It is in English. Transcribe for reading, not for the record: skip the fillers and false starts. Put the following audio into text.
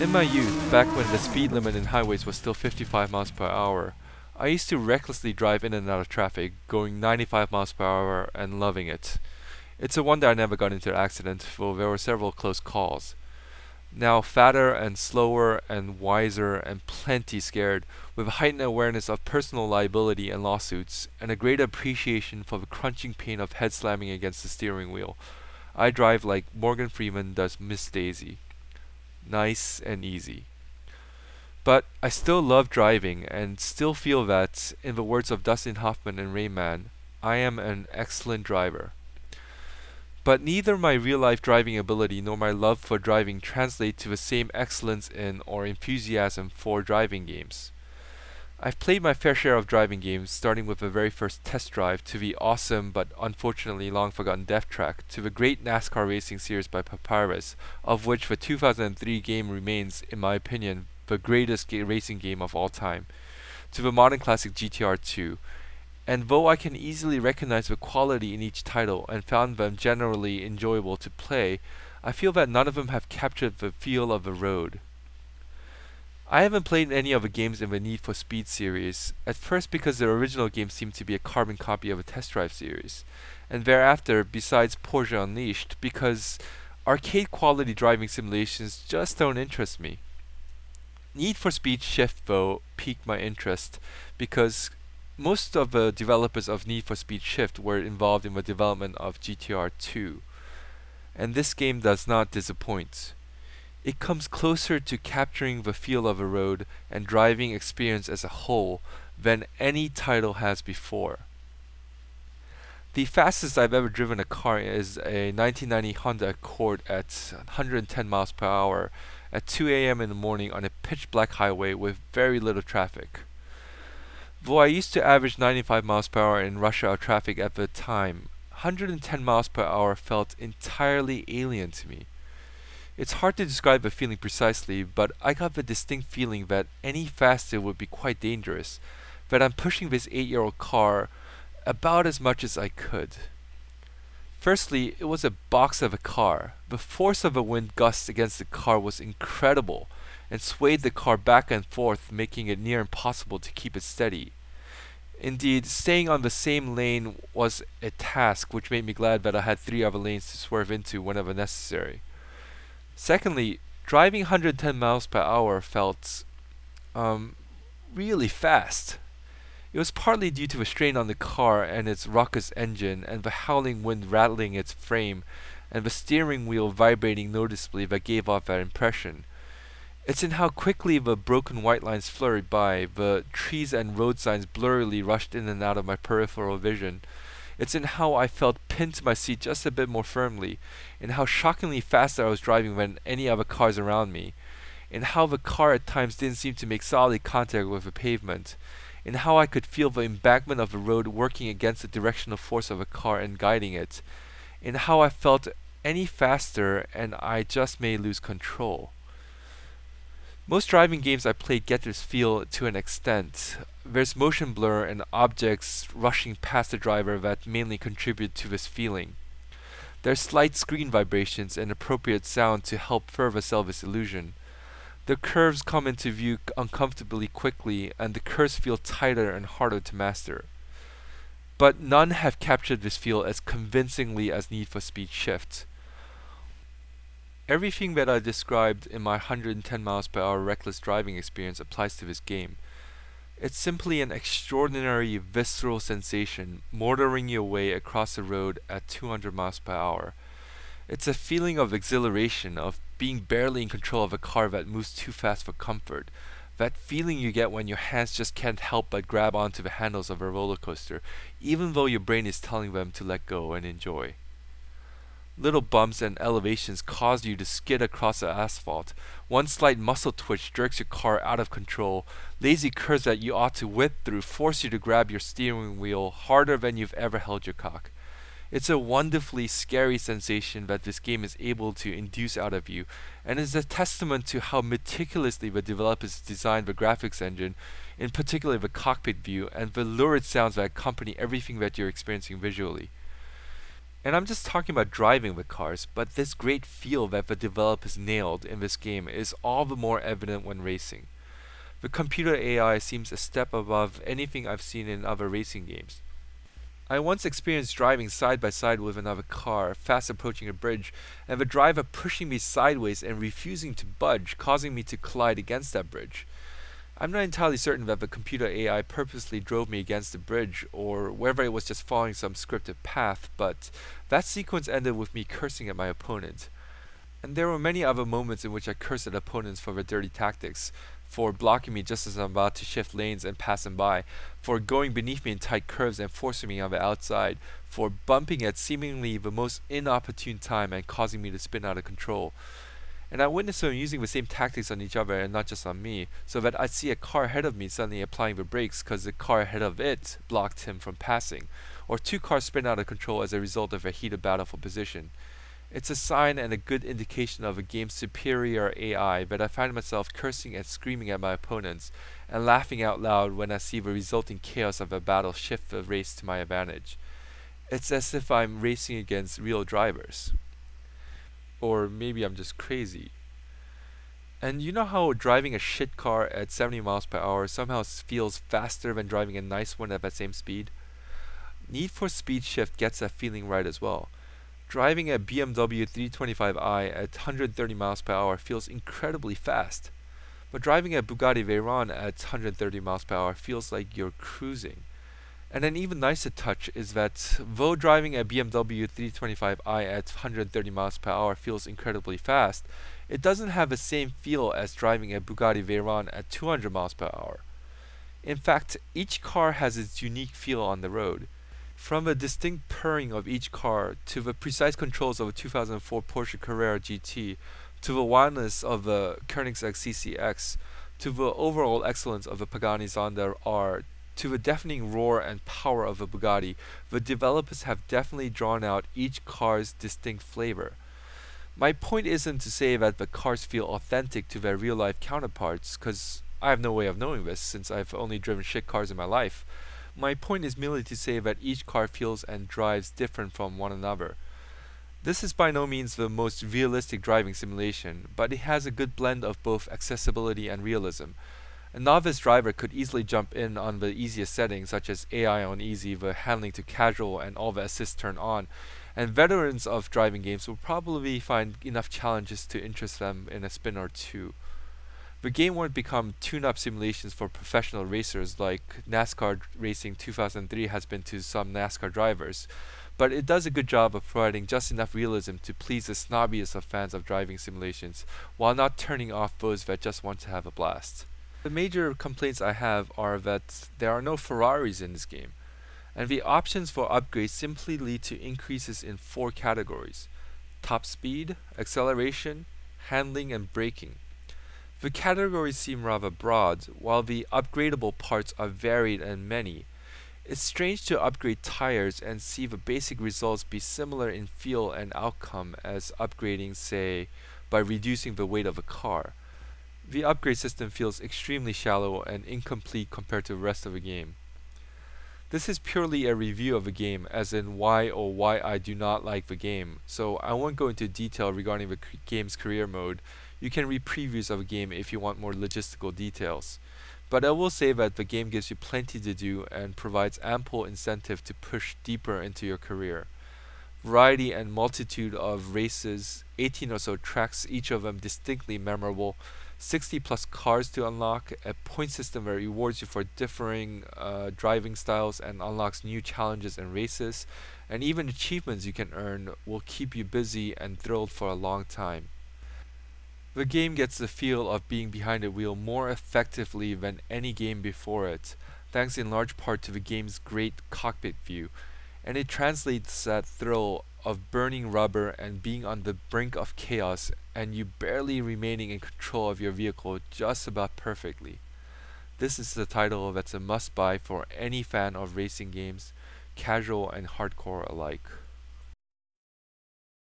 In my youth, back when the speed limit in highways was still 55 miles per hour, I used to recklessly drive in and out of traffic, going 95 miles per hour and loving it. It's a wonder I never got into an accident, for there were several close calls. Now fatter and slower and wiser and plenty scared, with a heightened awareness of personal liability and lawsuits, and a greater appreciation for the crunching pain of head slamming against the steering wheel, I drive like Morgan Freeman does Miss Daisy. Nice and easy. But I still love driving and still feel that, in the words of Dustin Hoffman in Rain Man, I am an excellent driver. But neither my real-life driving ability nor my love for driving translate to the same excellence in or enthusiasm for driving games. I've played my fair share of driving games, starting with the very first test drive to the awesome but unfortunately long forgotten Death Track to the great NASCAR racing series by Papyrus, of which the 2003 game remains, in my opinion, the greatest racing game of all time, to the modern classic GTR 2. And though I can easily recognize the quality in each title and found them generally enjoyable to play, I feel that none of them have captured the feel of the road. I haven't played any of the games in the Need for Speed series, at first because the original game seemed to be a carbon copy of the Test Drive series, and thereafter, besides Porsche Unleashed, because arcade quality driving simulations just don't interest me. Need for Speed Shift, though, piqued my interest, because most of the developers of Need for Speed Shift were involved in the development of GTR 2, and this game does not disappoint. It comes closer to capturing the feel of a road and driving experience as a whole than any title has before. The fastest I've ever driven a car is a 1990 Honda Accord at 110 miles per hour at 2 a.m. in the morning on a pitch black highway with very little traffic. Though I used to average 95 miles per hour in rush hour traffic at the time, 110 miles per hour felt entirely alien to me. It's hard to describe the feeling precisely, but I got the distinct feeling that any faster would be quite dangerous, that I'm pushing this 8-year-old car about as much as I could. Firstly, it was a box of a car. The force of the wind gusts against the car was incredible, and swayed the car back and forth, making it near impossible to keep it steady. Indeed, staying on the same lane was a task, which made me glad that I had 3 other lanes to swerve into whenever necessary. Secondly, driving 110 miles per hour felt really fast. It was partly due to the strain on the car and its raucous engine and the howling wind rattling its frame and the steering wheel vibrating noticeably that gave off that impression. It's in how quickly the broken white lines flurried by, the trees and road signs blurrily rushed in and out of my peripheral vision. It's in how I felt pinned to my seat just a bit more firmly, in how shockingly faster I was driving than any other cars around me, in how the car at times didn't seem to make solid contact with the pavement, in how I could feel the embankment of the road working against the directional force of the car and guiding it, in how I felt any faster and I just may lose control. Most driving games I played get this feel to an extent. There's motion blur and objects rushing past the driver that mainly contribute to this feeling. There's slight screen vibrations and appropriate sound to help further sell this illusion. The curves come into view uncomfortably quickly, and the curves feel tighter and harder to master. But none have captured this feel as convincingly as Need for Speed Shift. Everything that I described in my 110 miles per hour reckless driving experience applies to this game. It's simply an extraordinary visceral sensation motoring your way across the road at 200 miles per hour. It's a feeling of exhilaration, of being barely in control of a car that moves too fast for comfort. That feeling you get when your hands just can't help but grab onto the handles of a roller coaster, even though your brain is telling them to let go and enjoy. Little bumps and elevations cause you to skid across the asphalt. One slight muscle twitch jerks your car out of control. Lazy curves that you ought to whip through force you to grab your steering wheel harder than you've ever held your cock. It's a wonderfully scary sensation that this game is able to induce out of you, and is a testament to how meticulously the developers designed the graphics engine, in particular the cockpit view, and the lurid sounds that accompany everything that you're experiencing visually. And I'm just talking about driving the cars, but this great feel that the developers nailed in this game is all the more evident when racing. The computer AI seems a step above anything I've seen in other racing games. I once experienced driving side by side with another car, fast approaching a bridge, and the driver pushing me sideways and refusing to budge, causing me to collide against that bridge. I'm not entirely certain that the computer AI purposely drove me against the bridge, or whether it was just following some scripted path, but that sequence ended with me cursing at my opponent. And there were many other moments in which I cursed at opponents for their dirty tactics, for blocking me just as I'm about to shift lanes and pass them by, for going beneath me in tight curves and forcing me on the outside, for bumping at seemingly the most inopportune time and causing me to spin out of control. And I witnessed them using the same tactics on each other and not just on me, so that I'd see a car ahead of me suddenly applying the brakes because the car ahead of it blocked him from passing, or two cars spin out of control as a result of a heated battle for position. It's a sign and a good indication of a game's superior AI that I find myself cursing and screaming at my opponents, and laughing out loud when I see the resulting chaos of a battle shift the race to my advantage. It's as if I'm racing against real drivers. Or maybe I'm just crazy. And you know how driving a shit car at 70 miles per hour somehow feels faster than driving a nice one at that same speed? Need for Speed Shift gets that feeling right as well. Driving a BMW 325i at 130 miles per hour feels incredibly fast, but driving a Bugatti Veyron at 130 miles per hour feels like you're cruising. And an even nicer touch is that though driving a BMW 325i at 130 miles per hour feels incredibly fast, it doesn't have the same feel as driving a Bugatti Veyron at 200 miles per hour. In fact, each car has its unique feel on the road. From the distinct purring of each car, to the precise controls of a 2004 Porsche Carrera GT, to the wildness of the Koenigsegg CCX, to the overall excellence of the Pagani Zonda R, to the deafening roar and power of the Bugatti, the developers have definitely drawn out each car's distinct flavor. My point isn't to say that the cars feel authentic to their real-life counterparts, because I have no way of knowing this since I've only driven shit cars in my life. My point is merely to say that each car feels and drives different from one another. This is by no means the most realistic driving simulation, but it has a good blend of both accessibility and realism. A novice driver could easily jump in on the easiest settings such as AI on easy, the handling to casual, and all the assists turned on, and veterans of driving games will probably find enough challenges to interest them in a spin or two. The game won't become tune-up simulations for professional racers like NASCAR Racing 2003 has been to some NASCAR drivers, but it does a good job of providing just enough realism to please the snobbiest of fans of driving simulations, while not turning off those that just want to have a blast. The major complaints I have are that there are no Ferraris in this game, and the options for upgrades simply lead to increases in 4 categories: top speed, acceleration, handling, and braking. The categories seem rather broad, while the upgradable parts are varied and many. It's strange to upgrade tires and see the basic results be similar in feel and outcome as upgrading, say, by reducing the weight of a car. The upgrade system feels extremely shallow and incomplete compared to the rest of the game. This is purely a review of the game, as in why or why I do not like the game, so I won't go into detail regarding the game's career mode. You can read previews of the game if you want more logistical details. But I will say that the game gives you plenty to do and provides ample incentive to push deeper into your career. Variety and multitude of races, 18 or so tracks, each of them distinctly memorable, 60 plus cars to unlock, a point system that rewards you for differing driving styles and unlocks new challenges and races, and even achievements you can earn will keep you busy and thrilled for a long time. The game gets the feel of being behind the wheel more effectively than any game before it, thanks in large part to the game's great cockpit view, and it translates that thrill of burning rubber and being on the brink of chaos and you barely remaining in control of your vehicle just about perfectly. This is the title that's a must-buy for any fan of racing games, casual and hardcore alike.